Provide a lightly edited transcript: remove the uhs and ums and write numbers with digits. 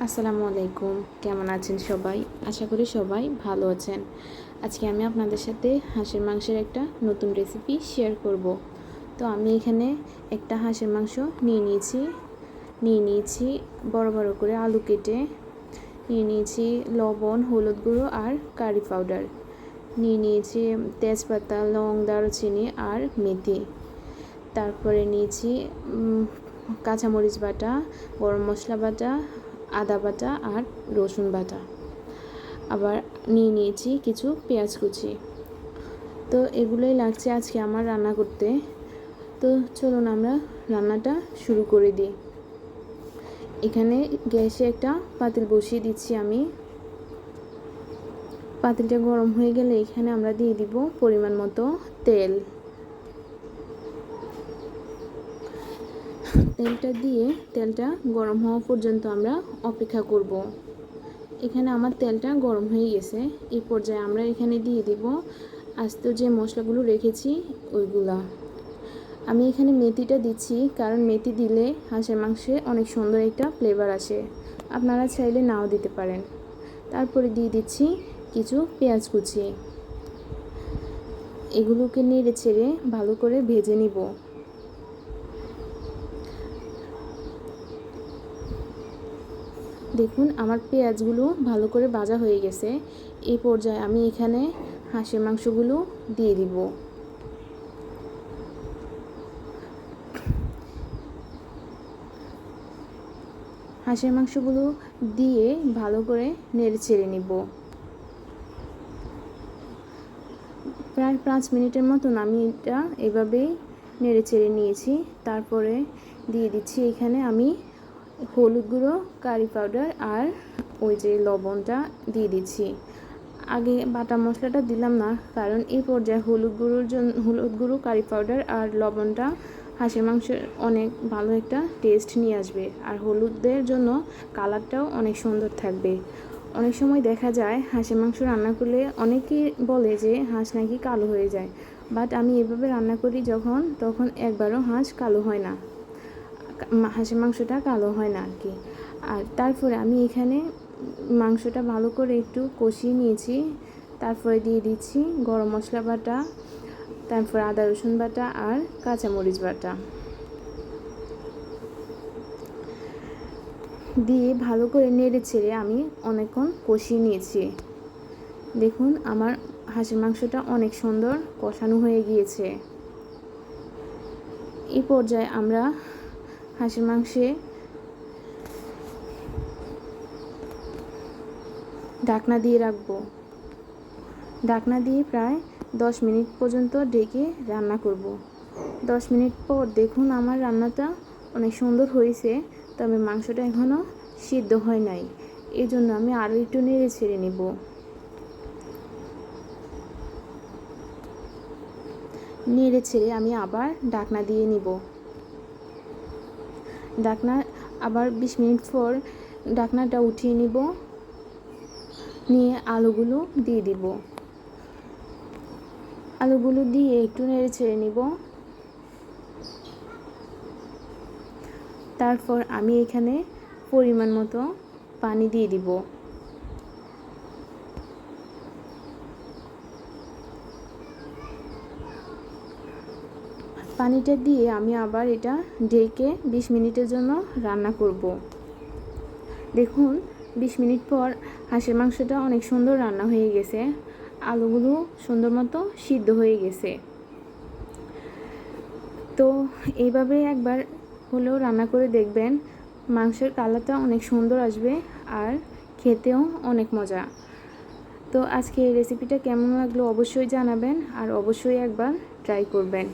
আসসালামু আলাইকুম। কেমন আছেন সবাই? আশা করি সবাই ভালো আছেন। আজকে আমি আপনাদের সাথে হাঁসের মাংসের একটা নতুন রেসিপি শেয়ার করব। তো আমি এখানে একটা হাঁসের মাংস নিয়ে নিয়েছি বড় বড় করে আলু কেটে, নিয়ে নিয়েছি লবণ, হলুদ গুঁড়ো আর কারি পাউডার, নিয়ে নিয়েছি তেজপাতা, লং, দারুচিনি আর মেথি। তারপরে নিয়েছি কাঁচামরিচ বাটা, গরম মশলা বাটা, আদা বাটা আর রসুন বাটা। আবার নিয়ে নিয়েছি কিছু পেঁয়াজ কুচি। তো এগুলোই লাগছে আজকে আমার রান্না করতে। তো চলুন আমরা রান্নাটা শুরু করে দিই। এখানে গ্যাসে একটা পাতিল বসিয়ে দিচ্ছি আমি। পাতিলটা গরম হয়ে গেলে এখানে আমরা দিয়ে দিব পরিমাণ মতো তেল। তেলটা গরম হওয়া পর্যন্ত আমরা অপেক্ষা করব। এখানে আমার তেলটা গরম হয়ে গেছে। এই পর্যায়ে আমরা এখানে দিয়ে দিব আস্ত যে মশলাগুলো রেখেছি ওইগুলা। আমি এখানে মেথিটা দিচ্ছি কারণ মেথি দিলে হাঁসের মাংসে অনেক সুন্দর একটা ফ্লেভার আসে। আপনারা চাইলে নাও দিতে পারেন। তারপরে দিয়ে দিচ্ছি কিছু পেঁয়াজ কুচি। এগুলোকে নেড়ে চেড়ে ভালো করে ভেজে নিব। দেখুন আমার পেঁয়াজগুলো ভালো করে ভাজা হয়ে গেছে। এই পর্যায়ে আমি এখানে হাঁসের মাংসগুলো দিয়ে দিব। হাঁসের মাংসগুলো দিয়ে ভালো করে নেড়ে চেড়ে নিব। প্রায় 5 মিনিটের মতন আমি এটা এভাবেই নেড়ে চেড়ে নিয়েছি। তারপরে দিয়ে দিচ্ছি এখানে আমি হলুদ গুঁড়ো, কারি পাউডার আর ওই যে লবণটা দিয়ে দিচ্ছি। আগে বাটা মশলাটা দিলাম না কারণ এই পর্যায়ে হলুদ গুঁড়ো, কারি পাউডার আর লবণটা হাঁসের মাংসের অনেক ভালো একটা টেস্ট নিয়ে আসবে। আর হলুদের জন্য কালারটাও অনেক সুন্দর থাকবে। অনেক সময় দেখা যায় হাঁসের মাংস রান্না করলে অনেকেই বলে যে হাঁস নাকি কালো হয়ে যায়, বাট আমি এভাবে রান্না করি তখন একবারও হাঁস কালো হয় না, হাঁসের মাংসটা কালো হয় না আর কি। আর তারপরে আমি এখানে মাংসটা ভালো করে একটু কষিয়ে নিয়েছি। তারপরে দিয়ে দিচ্ছি গরম মশলা বাটা, তারপর আদা রসুন বাটা আর কাঁচামরিচ বাটা দিয়ে ভালো করে নেড়ে ছেড়ে আমি অনেকক্ষণ কষিয়ে নিয়েছি। দেখুন আমার হাঁসের মাংসটা অনেক সুন্দর কষানো হয়ে গিয়েছে। এই পর্যায়ে আমরা হাঁসের মাংসে ঢাকনা দিয়ে রাখবো। ঢাকনা দিয়ে প্রায় 10 মিনিট পর্যন্ত ঢেকে রান্না করব। 10 মিনিট পর দেখুন আমার রান্নাটা অনেক সুন্দর হয়েছে, তবে মাংসটা এখনও সিদ্ধ হয় নাই। এই জন্য আমি আরও একটু নেড়ে ছেড়ে নেব। নেড়ে ছেড়ে আমি আবার ঢাকনা দিয়ে নিব। আবার 20 মিনিট পর ঢাকনাটা উঠিয়ে নিব, নিয়ে আলুগুলো দিয়ে দিব। আলুগুলো দিয়ে একটু নেড়ে ছেড়ে নিব। তারপর আমি এখানে পরিমাণ মতো পানি দিয়ে দিব। পানিটা দিয়ে আমি আবার এটা ঢেকে 20 মিনিটের জন্য রান্না করব। দেখুন 20 মিনিট পর হাঁসের মাংসটা অনেক সুন্দর রান্না হয়ে গেছে। আলুগুলো সুন্দর মতো সিদ্ধ হয়ে গেছে। তো এইভাবে একবার হলেও রান্না করে দেখবেন, মাংসের কালারটা অনেক সুন্দর আসবে আর খেতেও অনেক মজা। তো আজকে এই রেসিপিটা কেমন লাগলো অবশ্যই জানাবেন আর অবশ্যই একবার ট্রাই করবেন।